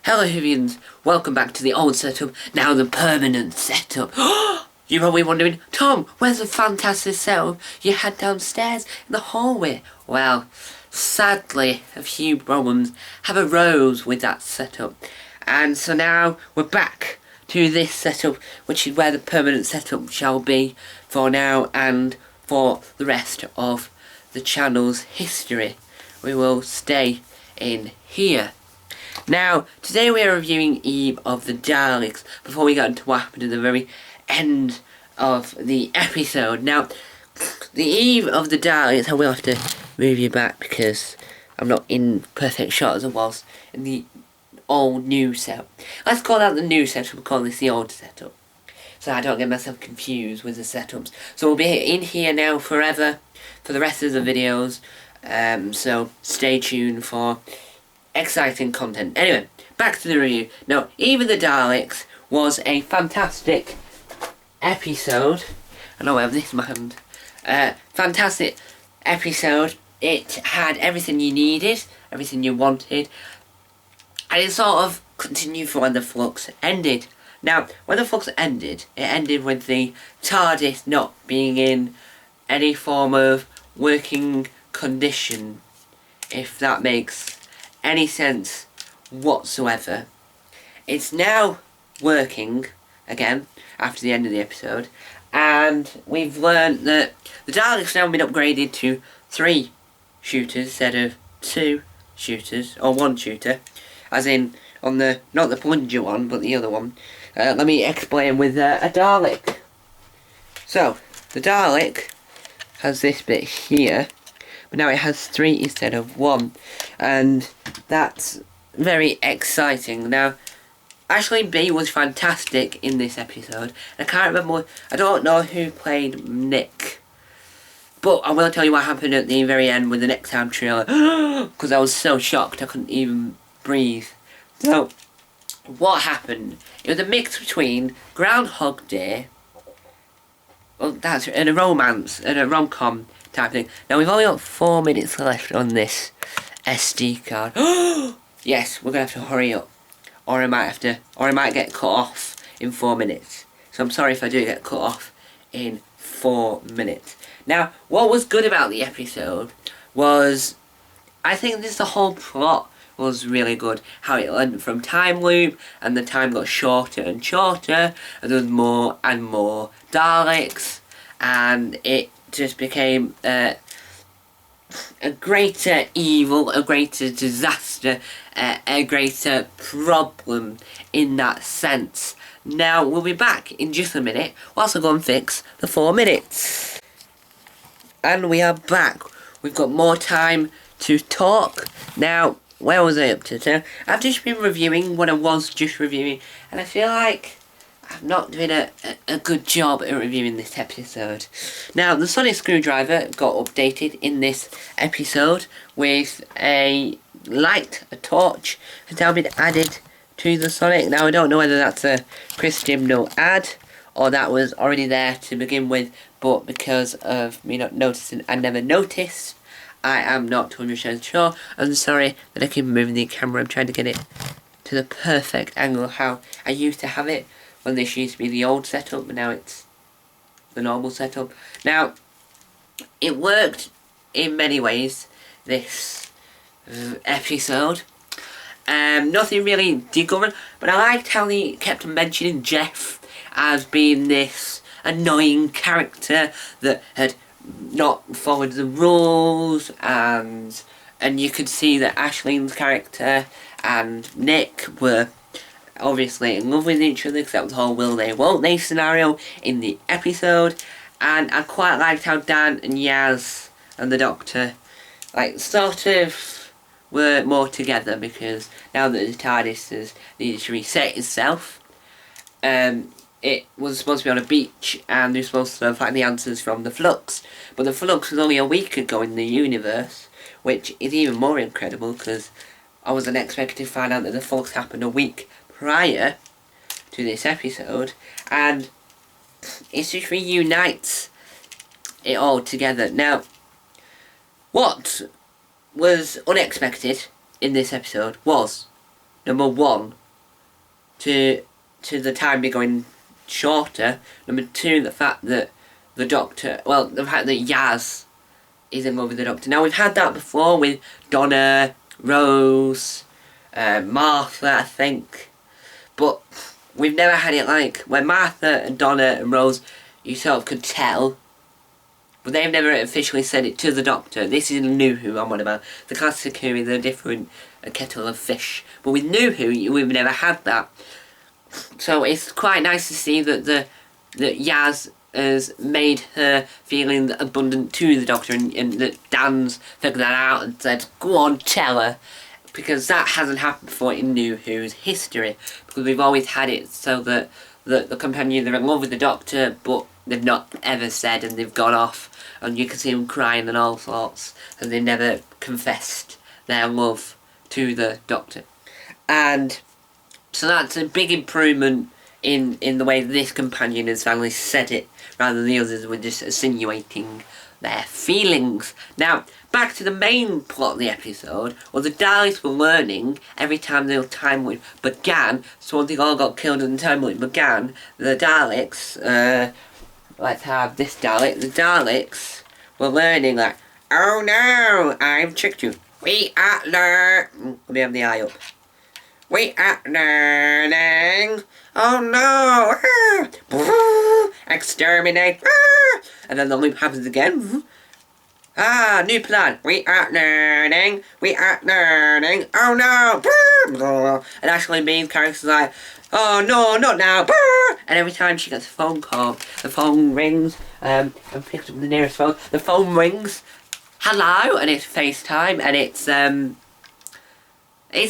Hello Hivians, welcome back to the old setup, now the permanent setup. You're probably wondering, Tom, where's the fantastic setup you had downstairs in the hallway? Well, sadly, a few problems have arose with that setup. And so now we're back to this setup, which is where the permanent setup shall be for now and for the rest of the channel's history. We will stay in here. Now, today we are reviewing Eve of the Daleks, before we get into what happened at the very end of the episode. Now, the Eve of the Daleks, I will have to move you back because I'm not in perfect shot as I was in the old new setup. Let's call that the new setup, we'll call this the old setup, so I don't get myself confused with the setups. So we'll be in here now forever for the rest of the videos, so stay tuned for exciting content. Anyway, back to the review. Now, Eve of the Daleks was a fantastic episode. I know I have this in my hand. Fantastic episode. It had everything you needed, everything you wanted, and it sort of continued for when the Flux ended. Now, when the Flux ended, it ended with the TARDIS not being in any form of working condition, if that makes any sense whatsoever. It's now working again after the end of the episode, and we've learned that the Daleks now been upgraded to 3 shooters instead of 2 shooters, or 1 shooter, as in on the, not the plunger one, but the other one. Let me explain with a Dalek. So, the Dalek has this bit here, but now it has 3 instead of 1, and that's very exciting. Now, Ashley B was fantastic in this episode. I can't remember, I don't know who played Nick, but I will tell you what happened at the very end with the next time trailer, because I was so shocked I couldn't even breathe. So, what happened? It was a mix between Groundhog Day, well, that's and a romance, and a rom-com type thing. Now we've only got 4 minutes left on this SD card. Yes, we're gonna have to hurry up, or I might get cut off in 4 minutes. So I'm sorry if I do get cut off in 4 minutes. Now, what was good about the episode was, I think the whole plot was really good. How it went from time loop, and the time got shorter and shorter, and there was more and more Daleks, and it just became a greater evil, a greater disaster, a greater problem in that sense. Now, we'll be back in just a minute whilst I go and fix the 4 minutes. And we are back. We've got more time to talk. Now, where was I up to? So, I've just been reviewing what I was just reviewing, and I feel like I'm not doing a good job at reviewing this episode. Now, the sonic screwdriver got updated in this episode with a light, a torch, has now been added to the Sonic. Now, I don't know whether that's a Chris Gimnall ad, or that was already there to begin with, but because of me not noticing, I never noticed. I am not 200% sure. I'm sorry that I keep moving the camera. I'm trying to get it to the perfect angle how I used to have it when this used to be the old setup, but now it's the normal setup. Now, it worked in many ways, this episode. Nothing really discovered, but I liked how they kept mentioning Jeff as being this annoying character that had not followed the rules, and you could see that Ashleen's character and Nick were obviously in love with each other, because that was the whole will they won't they scenario in the episode. And I quite liked how Dan and Yaz and the Doctor like sort of were more together, because now that the TARDIS has needed to reset itself, it was supposed to be on a beach, and they're supposed to find the answers from the Flux, but the Flux was only a week ago in the universe, which is even more incredible, because I wasn't expecting to find out that the Flux happened a week prior to this episode, and it just reunites it all together. Now, what was unexpected in this episode was number one, to the time becoming shorter. Number two, the fact that the Doctor, well, the fact that Yaz is in love with the Doctor. Now, we've had that before with Donna, Rose, Martha, I think. But we've never had it like when Martha and Donna and Rose, you sort of could tell. But they've never officially said it to the Doctor. This is New Who I'm on about. The classic Who is a different kettle of fish. But with New Who, we've never had that. So it's quite nice to see that that Yaz has made her feeling abundant to the Doctor, and that Dan's figured that out and said, go on, tell her. Because that hasn't happened before in New Who's history. Because we've always had it so that the companions are in love with the Doctor, but they've not ever said, and they've gone off. And you can see them crying and all sorts. And they never confessed their love to the Doctor. And so that's a big improvement in the way this companion has finally said it, rather than the others were just insinuating their feelings. Now, back to the main plot of the episode, well, the Daleks were learning every time the time loop began, so once they all got killed and the time loop began, the Daleks, let's have this Dalek, the Daleks were learning like, oh no, I've tricked you. We are learning. Let me have the eye up. We are learning. Oh no! Exterminate! And then the loop happens again. New plan. We are learning. We are learning. Oh no! And Ashley Bean's character's like, oh no, not now! And every time she gets a phone call, the phone rings, and picks up the nearest phone. The phone rings. Hello, and it's FaceTime, and it's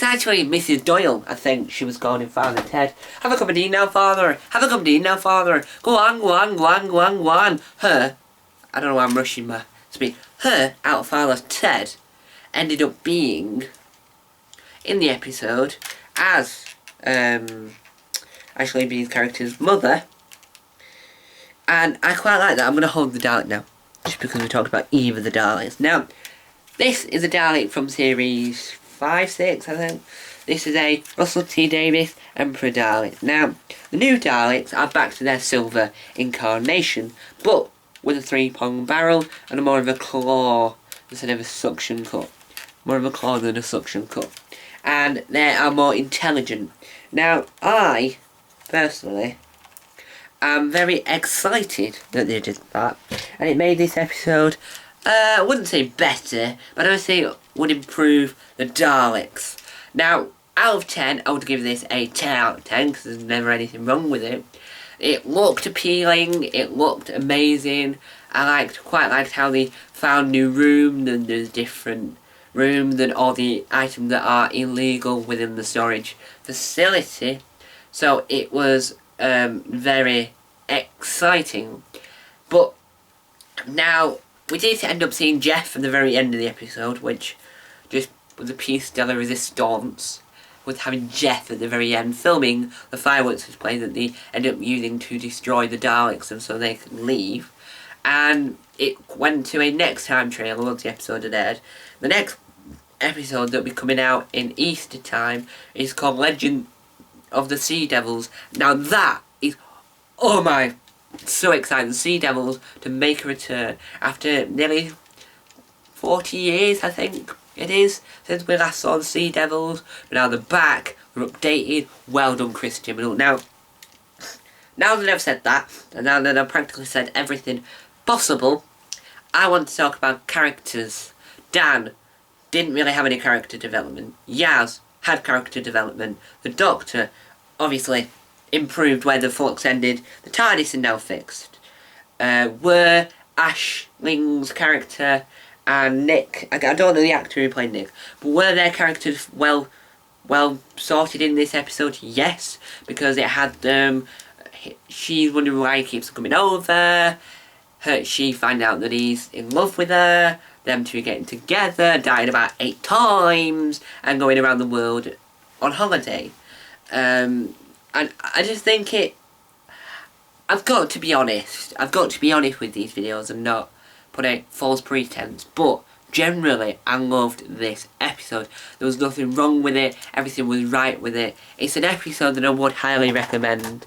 actually Mrs. Doyle, I think she was calling Father Ted. Have a cup of tea now, Father. Have a cup of tea now, Father. Go on, go on, go on, go on, go on. Her, I don't know why I'm rushing my speech. Her, out of Father Ted, ended up being, in the episode, as Ashley B's character's mother. And I quite like that. I'm going to hold the Dalek now, just because we talked about Eve of the Daleks. Now, this is a Dalek from series 5, 6, I think. This is a Russell T Davies Emperor Dalek. Now, the new Daleks are back to their silver incarnation, but with a 3-pronged barrel and a more of a claw instead of a suction cup. More of a claw than a suction cup. And they are more intelligent. Now, I, personally, am very excited that they did that. And it made this episode, I wouldn't say better, but I would say it would improve the Daleks. Now, out of 10, I would give this a 10 out of 10, because there's never anything wrong with it. It looked appealing, it looked amazing. I quite liked how they found new rooms, and there's different rooms and all the items that are illegal within the storage facility. So it was very exciting. But now, we did end up seeing Jeff at the very end of the episode, which just was a piece de la resistance, with having Jeff at the very end filming the fireworks display that they end up using to destroy the Daleks and so they can leave. And it went to a next time trailer once the episode had aired. The next episode that will be coming out in Easter time is called Legend of the Sea Devils. Now that is, oh my, so exciting. Sea Devils to make a return after nearly 40 years, I think it is, since we last saw the Sea Devils. But now they're back, they're updated. Well done, Chris Chibnall. Now that I've said that, and now that I've practically said everything possible, I want to talk about characters. Dan didn't really have any character development. Yaz had character development. The Doctor, obviously, improved where the Flux ended. The TARDIS is now fixed. Were Ashling's character and Nick, I don't know the actor who played Nick, but were their characters well sorted in this episode? Yes, because it had she's wondering why he keeps coming over. She find out that he's in love with her. Them two getting together, dying about 8 times, and going around the world on holiday. And I just think I've got to be honest with these videos and not put a false pretense, but generally, I loved this episode. There was nothing wrong with it. Everything was right with it. It's an episode that I would highly recommend.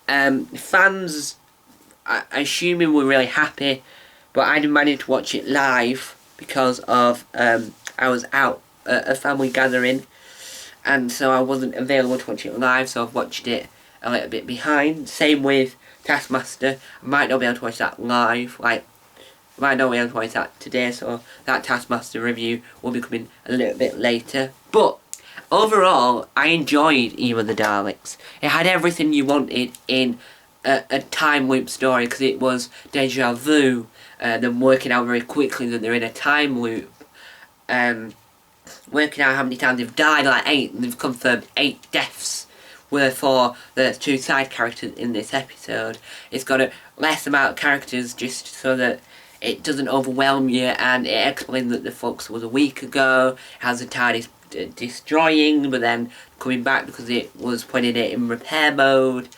Fans, I assuming, were really happy, but I didn't manage to watch it live because of I was out at a family gathering, and so I wasn't available to watch it live. So I've watched it a little bit behind. Same with Taskmaster. I might not be able to watch that live. I might not be able to watch that today, so that Taskmaster review will be coming a little bit later. But overall, I enjoyed Eve of the Daleks. It had everything you wanted in a time loop story, because it was deja vu, them working out very quickly that they're in a time loop, working out how many times they've died, like 8, and they've confirmed 8 deaths were for the 2 side characters in this episode. It's got a less amount of characters just so that it doesn't overwhelm you, and it explains that the Flux was a week ago. It has the TARDIS destroying, but then coming back because it was putting it in repair mode,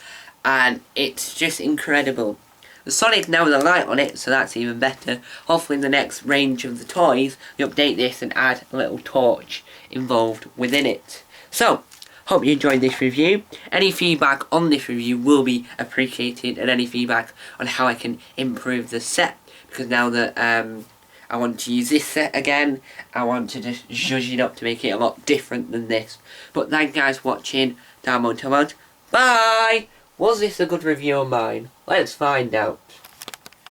and it's just incredible. The Sonic's now with a light on it, so that's even better. Hopefully in the next range of the toys, we update this and add a little torch involved within it. So, hope you enjoyed this review. Any feedback on this review will be appreciated, and any feedback on how I can improve the set, because now that I want to use this set again, I want to just zhuzh it up to make it a lot different than this. But thank you guys for watching. Down, bye! Was this a good review of mine? Let's find out.